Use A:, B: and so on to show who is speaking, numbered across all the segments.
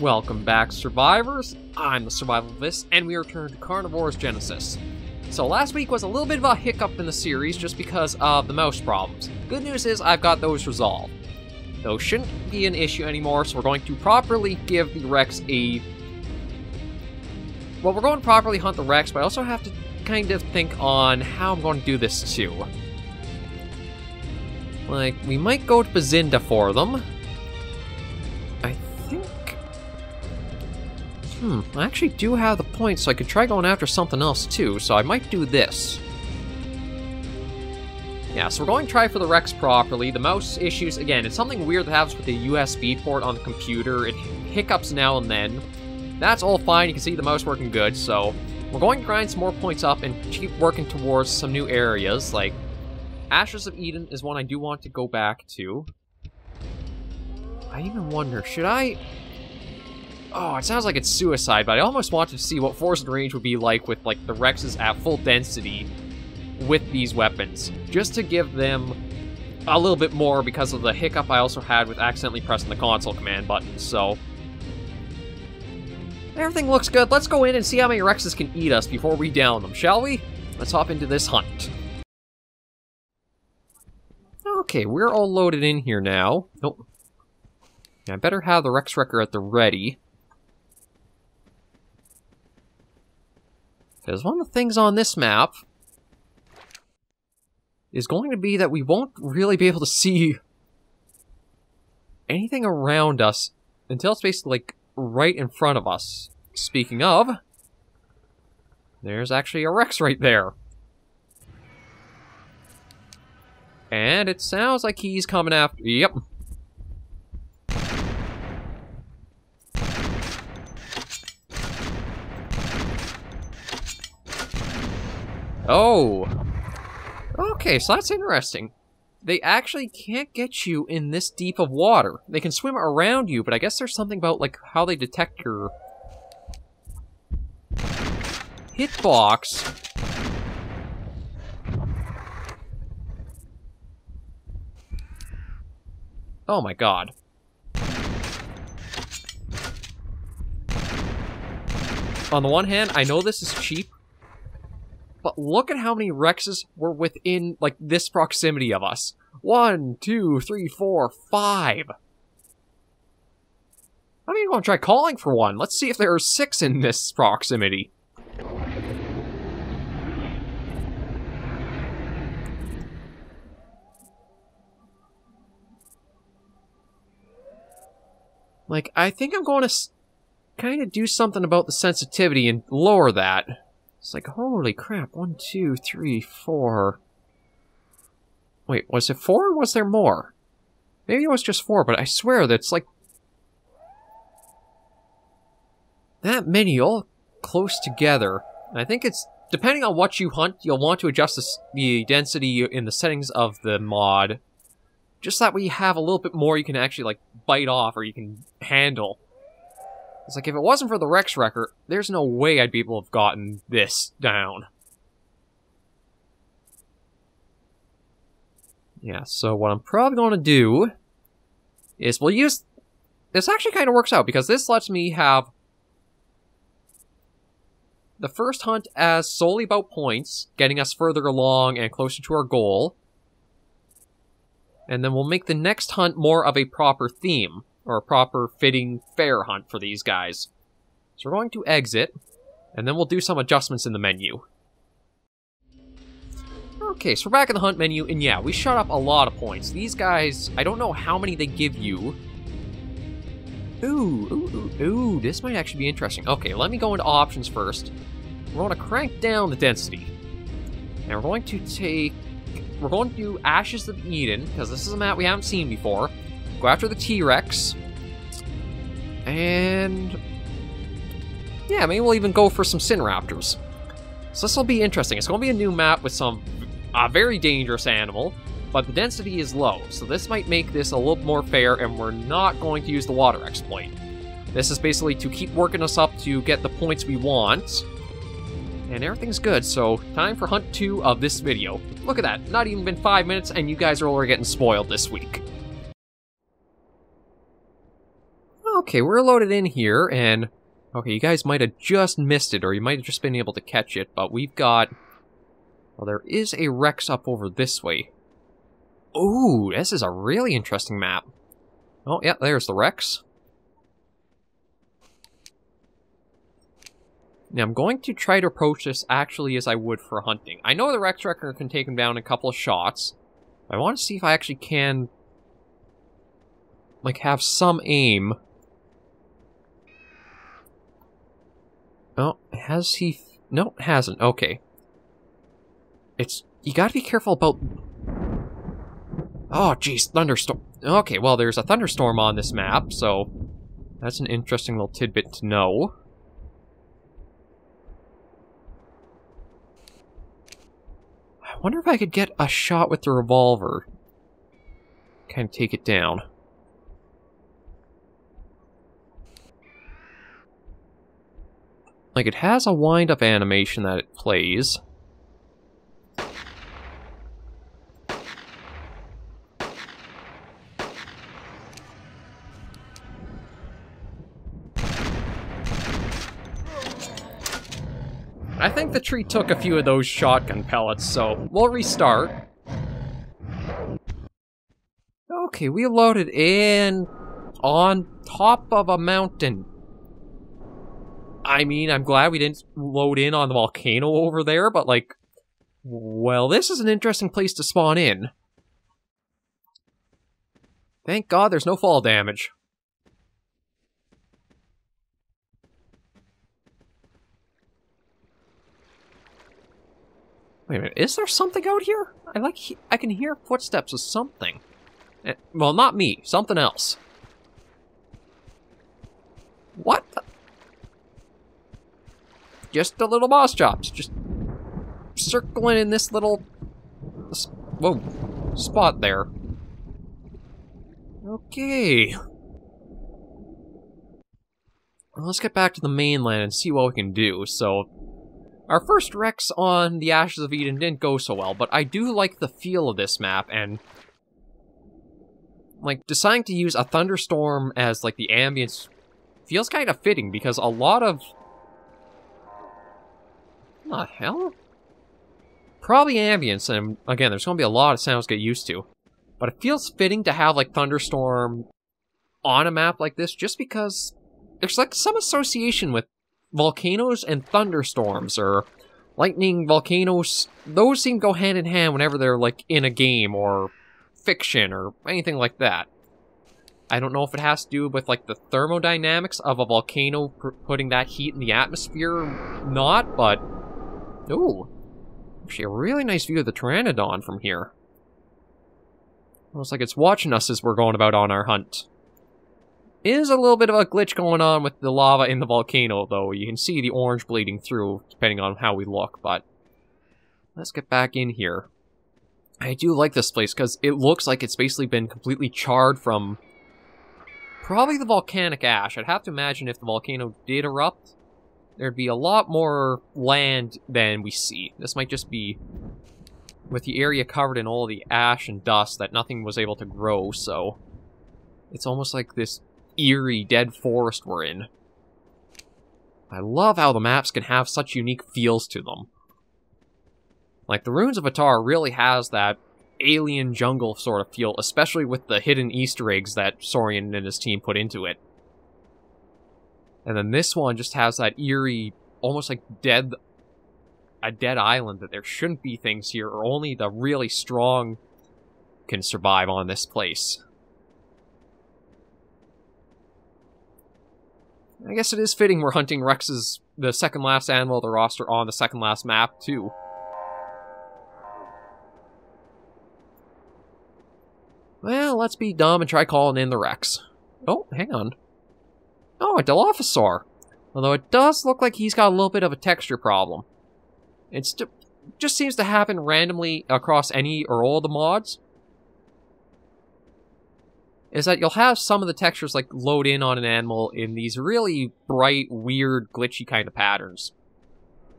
A: Welcome back, survivors. I'm the Survivalvis, and we return to Carnivores Genesis. So last week was a little bit of a hiccup in the series just because of the mouse problems. Good news is I've got those resolved. Those shouldn't be an issue anymore, so we're going to properly give the Rex a... Well, we're going to properly hunt the Rex, but I also have to kind of think on how I'm going to do this too. Like, we might go to Bazinda for them. I think... I actually do have the points, so I could try going after something else too, so I might do this. Yeah, so we're going to try for the Rex properly. The mouse issues, again, it's something weird that happens with the USB port on the computer. It hiccups now and then. That's all fine, you can see the mouse working good, so we're going to grind some more points up and keep working towards some new areas, like Ashes of Eden is one I do want to go back to. I even wonder, should I... Oh, it sounds like it's suicide, but I almost wanted to see what Forzin Range would be like with, like, the Rexes at full density with these weapons. Just to give them a little bit more because of the hiccup I also had with accidentally pressing the console command button, so... Everything looks good. Let's go in and see how many Rexes can eat us before we down them, shall we? Let's hop into this hunt. Okay, we're all loaded in here now. Nope. I better have the Rex Wrecker at the ready. Because one of the things on this map is going to be that we won't really be able to see anything around us until it's basically, like, right in front of us. Speaking of, there's actually a Rex right there. And it sounds like he's coming after... Yep. Oh. Okay, so that's interesting. They actually can't get you in this deep of water. They can swim around you, but I guess there's something about, like, how they detect your hitbox. Oh my god. On the one hand, I know this is cheap, but look at how many Rexes were within, like, this proximity of us. 1, 2, 3, 4, 5. I'm even going to try calling for one. Let's see if there are 6 in this proximity. Like, I think I'm going to kind of do something about the sensitivity and lower that. It's like, holy crap, 1, 2, 3, 4... Wait, was it 4 or was there more? Maybe it was just 4, but I swear that's like... that many all close together. And I think it's... depending on what you hunt, you'll want to adjust the density in the settings of the mod. Just that way you have a little bit more you can actually, like, bite off or you can handle. It's like, if it wasn't for the Rex Wrecker, there's no way I'd be able to have gotten this down. Yeah, so what I'm probably going to do is we'll use... This actually kind of works out, because this lets me have the first hunt as solely about points, getting us further along and closer to our goal. And then we'll make the next hunt more of a proper theme, or a proper fitting fair hunt for these guys. So we're going to exit, and then we'll do some adjustments in the menu. Okay, so we're back in the hunt menu, and yeah, we shot up a lot of points. These guys, I don't know how many they give you. Ooh, this might actually be interesting. Okay, let me go into options first. We're going to crank down the density. And we're going to take... We're going to do Ashes of Eden, because this is a map we haven't seen before. Go after the T-Rex. And... yeah, maybe we'll even go for some Sin Raptors. So this will be interesting. It's going to be a new map with some... a very dangerous animal, but the density is low, so this might make this a little more fair, and we're not going to use the water exploit. This is basically to keep working us up to get the points we want, and everything's good, so time for Hunt 2 of this video. Look at that, not even been 5 minutes, and you guys are already getting spoiled this week. Okay, we're loaded in here, and... Okay, you guys might have just missed it, or you might have just been able to catch it, but we've got... Well, there is a Rex up over this way. Ooh, this is a really interesting map. Oh, yeah, there's the Rex. Now, I'm going to try to approach this actually as I would for hunting. I know the Rex Wrecker can take him down in a couple of shots. I want to see if I actually can... like, have some aim. Oh, has he... No, it hasn't. Okay. It's... You gotta be careful about... Oh, jeez, thunderstorm. Okay, well, there's a thunderstorm on this map, so... That's an interesting little tidbit to know. I wonder if I could get a shot with the revolver. Kind of take it down. Like, it has a wind-up animation that it plays. I think the tree took a few of those shotgun pellets, so we'll restart. Okay, we loaded in on top of a mountain. I mean, I'm glad we didn't load in on the volcano over there, but like, well, this is an interesting place to spawn in. Thank God there's no fall damage. Wait a minute, is there something out here? I can hear footsteps of something. Well, not me, something else. What the? Just the little boss chops, just circling in this little, whoa, spot there. Okay. Well, let's get back to the mainland and see what we can do. So, our first Rex on the Ashes of Eden didn't go so well, but I do like the feel of this map, and like, deciding to use a thunderstorm as like the ambience feels kind of fitting, because a lot of... What the hell? Probably ambience, and again, there's going to be a lot of sounds to get used to. But it feels fitting to have, like, thunderstorm on a map like this, just because there's, like, some association with volcanoes and thunderstorms, or lightning, volcanoes. Those seem to go hand in hand whenever they're, like, in a game, or fiction, or anything like that. I don't know if it has to do with, like, the thermodynamics of a volcano putting that heat in the atmosphere or not, but... Ooh, actually a really nice view of the Pteranodon from here. Looks like it's watching us as we're going about on our hunt. Is a little bit of a glitch going on with the lava in the volcano, though. You can see the orange bleeding through, depending on how we look, but... Let's get back in here. I do like this place, because it looks like it's basically been completely charred from... probably the volcanic ash. I'd have to imagine if the volcano did erupt, there'd be a lot more land than we see. This might just be with the area covered in all the ash and dust that nothing was able to grow, so it's almost like this eerie dead forest we're in. I love how the maps can have such unique feels to them. Like, the Ruins of Atar really has that alien jungle sort of feel, especially with the hidden Easter eggs that Saurian and his team put into it. And then this one just has that eerie, almost like a dead island, that there shouldn't be things here, or only the really strong can survive on this place. I guess it is fitting we're hunting Rex's, the second last animal of the roster, on the second last map, too. Well, let's be dumb and try calling in the Rex. Oh, hang on. Oh, a Dilophosaur. Although it does look like he's got a little bit of a texture problem. It just seems to happen randomly across any or all the mods. Is that you'll have some of the textures like load in on an animal in these really bright, weird, glitchy kind of patterns.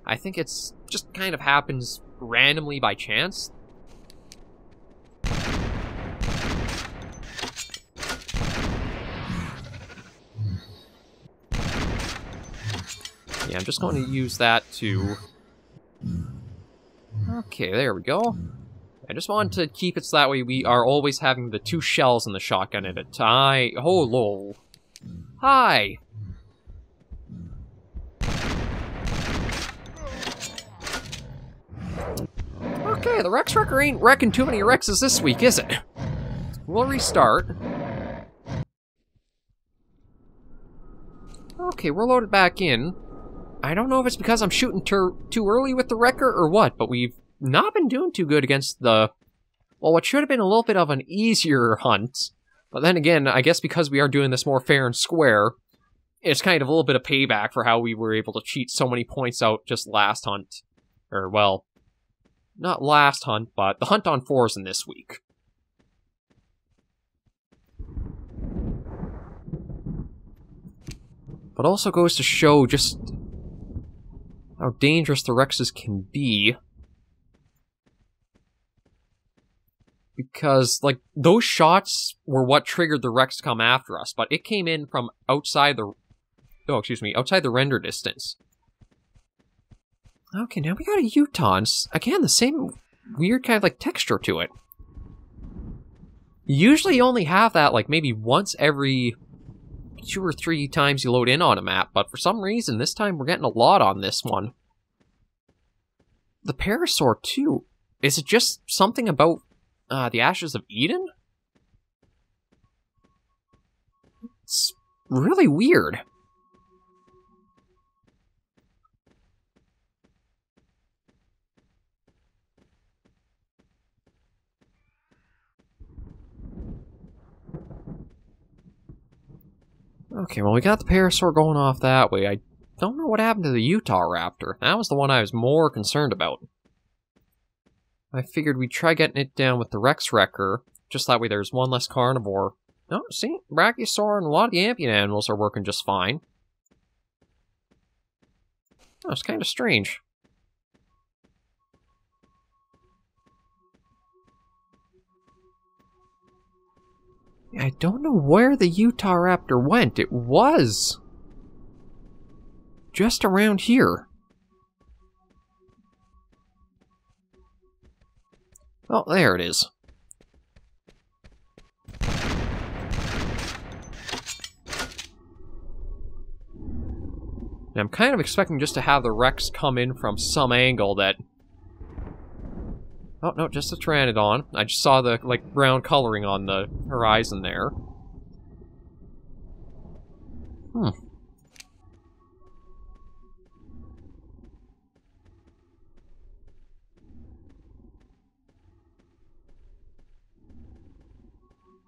A: I think it's just kind of happens randomly by chance. I'm just going to use that to... Okay, there we go. I just wanted to keep it so that way we are always having the 2 shells in the shotgun at a time. Oh, lol. Hi! Okay, the Rex Wrecker ain't wrecking too many Rexes this week, is it? We'll restart. Okay, we're loaded back in. I don't know if it's because I'm shooting too early with the Wrecker or what, but we've not been doing too good against the... Well, what should have been a little bit of an easier hunt. But then again, I guess because we are doing this more fair and square, it's kind of a little bit of payback for how we were able to cheat so many points out just last hunt. Or, well, not last hunt, but the hunt on Forzin this week. But also goes to show just how dangerous the Rexes can be. Because, like, those shots were what triggered the Rex to come after us, but it came in from outside the... Oh, excuse me, outside the render distance. Okay, now we got a Utah. Again, the same weird kind of, like, texture to it. Usually you only have that, like, maybe once every 2 or 3 times you load in on a map, but for some reason, this time we're getting a lot on this one. The Parasaur, too. Is it just something about the Ashes of Eden? It's really weird. Okay, well, we got the Parasaur going off that way. I don't know what happened to the Utah Raptor. That was the one I was more concerned about. I figured we'd try getting it down with the Rex Wrecker, just that way there's one less carnivore. No, see, Brachiosaur and a lot of the amphibian animals are working just fine. Oh, it's kind of strange. I don't know where the Utah Raptor went. It was just around here. Oh, there it is. And I'm kind of expecting just to have the Rex come in from some angle that... Oh, no, just a Pteranodon. I just saw the, like, brown coloring on the horizon there.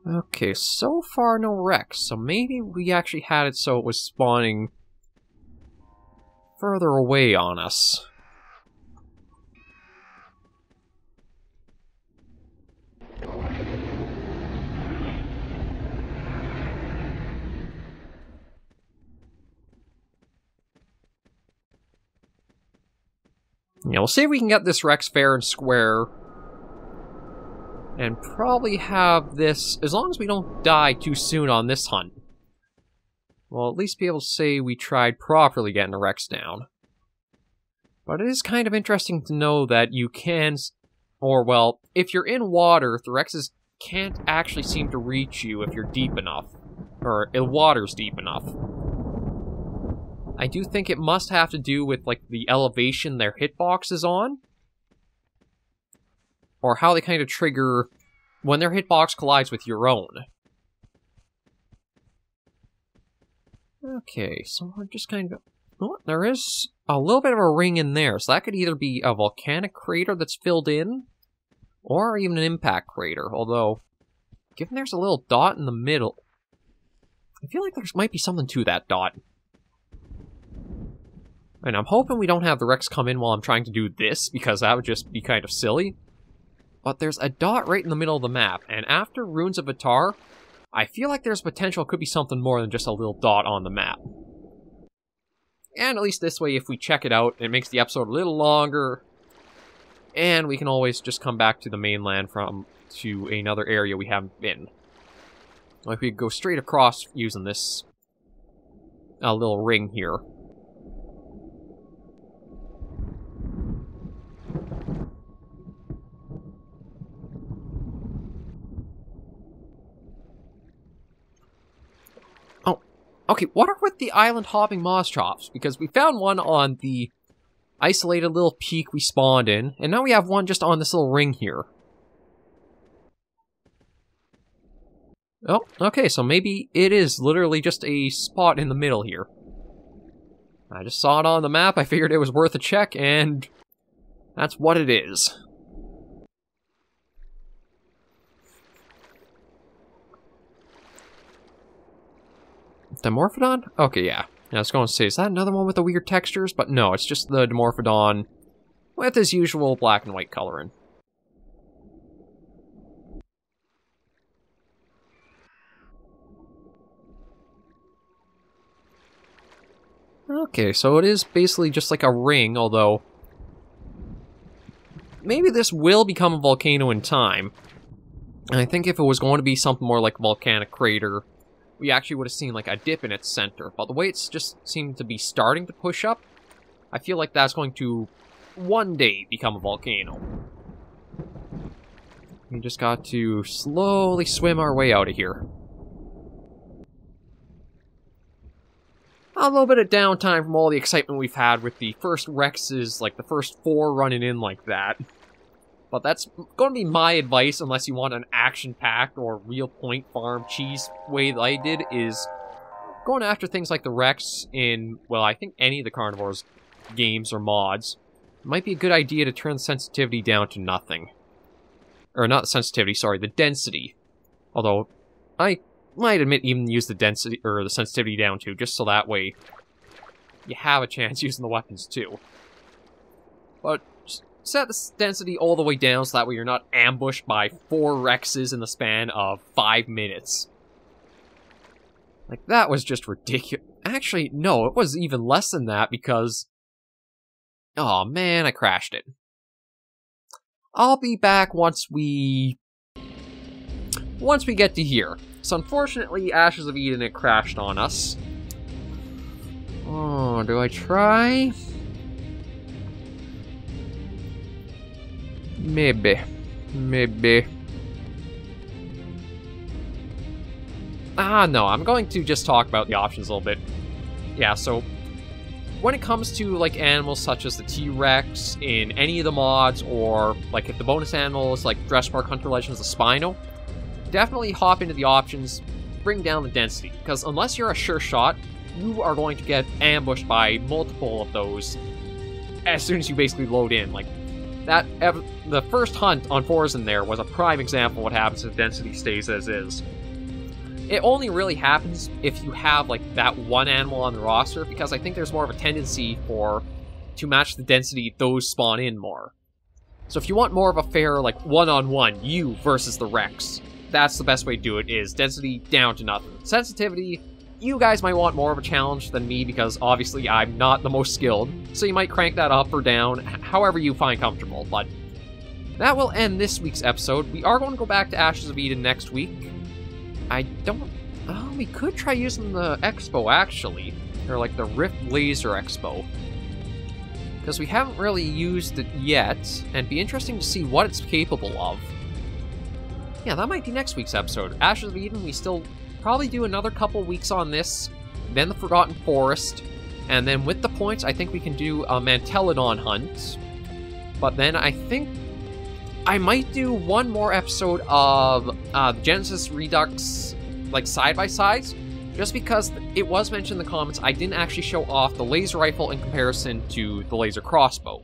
A: Okay, so far no Rex, so maybe we actually had it so it was spawning further away on us. Yeah, we'll see if we can get this Rex fair and square. And probably have this, as long as we don't die too soon on this hunt, we'll at least be able to say we tried properly getting the Rex down. But it is kind of interesting to know that you can, or well, if you're in water, the Rexes can't actually seem to reach you if you're deep enough. Or the water's deep enough. I do think it must have to do with, like, the elevation their hitbox is on. Or how they kind of trigger when their hitbox collides with your own. Okay, so we're just kind of... Oh, there is a little bit of a ring in there, so that could either be a volcanic crater that's filled in, or even an impact crater, although, given there's a little dot in the middle, I feel like there might be something to that dot. And I'm hoping we don't have the Rex come in while I'm trying to do this, because that would just be kind of silly. But there's a dot right in the middle of the map, and after Runes of Vitar, I feel like there's potential it could be something more than just a little dot on the map. And at least this way, if we check it out, it makes the episode a little longer, and we can always just come back to the mainland to another area we haven't been. Like, we could go straight across using this little ring here. Okay, what are with the island hopping Moschops? Because we found one on the isolated little peak we spawned in, and now we have one just on this little ring here. Oh, okay, so maybe it is literally just a spot in the middle here. I just saw it on the map, I figured it was worth a check, and that's what it is. Dimorphodon? Okay, yeah. I was going to say, is that another one with the weird textures? But no, it's just the Dimorphodon with his usual black and white coloring. Okay, so it is basically just like a ring, although maybe this will become a volcano in time. And I think if it was going to be something more like a volcanic crater, we actually would have seen like a dip in its center. But the way it's just seemed to be starting to push up, I feel like that's going to one day become a volcano. We just got to slowly swim our way out of here. A little bit of downtime from all the excitement we've had with the first Rexes, like the first 4 running in like that. But that's going to be my advice, unless you want an action-packed or real point farm cheese way that I did, is going after things like the Rex in, well, I think any of the Carnivores games or mods. It might be a good idea to turn the sensitivity down to nothing. Or not the sensitivity, sorry, the density. Although, I might admit even use the density, or the sensitivity down too, just so that way you have a chance using the weapons too. But set the density all the way down so that way you're not ambushed by 4 Rexes in the span of 5 minutes. Like, that was just ridiculous. Actually, no, it was even less than that because... oh man, I crashed it. I'll be back once we get to here. So unfortunately, Ashes of Eden, it crashed on us. Oh, do I try? Maybe. No, I'm going to just talk about the options a little bit. Yeah, so when it comes to like animals such as the T-Rex in any of the mods, or like if the bonus animals like Dressmark Hunter Legends, the Spino, definitely hop into the options, bring down the density, because unless you're a sure shot, you are going to get ambushed by multiple of those as soon as you basically load in. Like, that, the first hunt on Forzin there was a prime example of what happens if density stays as is. It only really happens if you have, like, that one animal on the roster, because I think there's more of a tendency to match the density those spawn in more. So if you want more of a fair, like, one-on-one, you versus the Rex, that's the best way to do it, is density down to nothing. Sensitivity, you guys might want more of a challenge than me, because obviously I'm not the most skilled, so you might crank that up or down, however you find comfortable. But that will end this week's episode. We are going to go back to Ashes of Eden next week. I don't... oh, we could try using the Expo, actually. Or like the Rift Laser Expo. Because we haven't really used it yet, and it'd be interesting to see what it's capable of. Yeah, that might be next week's episode. Ashes of Eden, we still probably do another couple weeks on this, then the Forgotten Forest, and then with the points, I think we can do a Mantelodon hunt. But then I think I might do one more episode of the Genesis Redux, like, side-by-sides, just because it was mentioned in the comments, I didn't actually show off the laser rifle in comparison to the laser crossbow.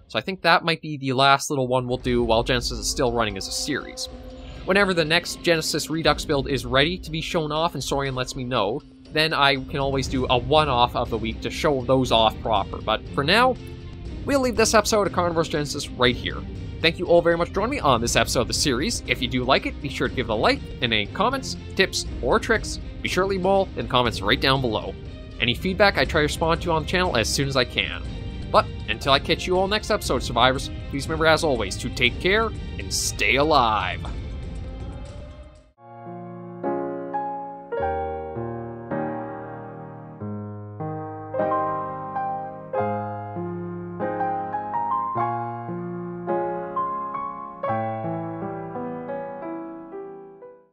A: So I think that might be the last little one we'll do while Genesis is still running as a series. Whenever the next Genesis Redux build is ready to be shown off and Saurian lets me know, then I can always do a one-off of the week to show those off proper. But for now, we'll leave this episode of Carnivores Genesis right here. Thank you all very much for joining me on this episode of the series. If you do like it, be sure to give it a like, and any comments, tips, or tricks, be sure to leave them all in the comments right down below. Any feedback I try to respond to on the channel as soon as I can. But until I catch you all next episode, survivors, please remember as always to take care and stay alive.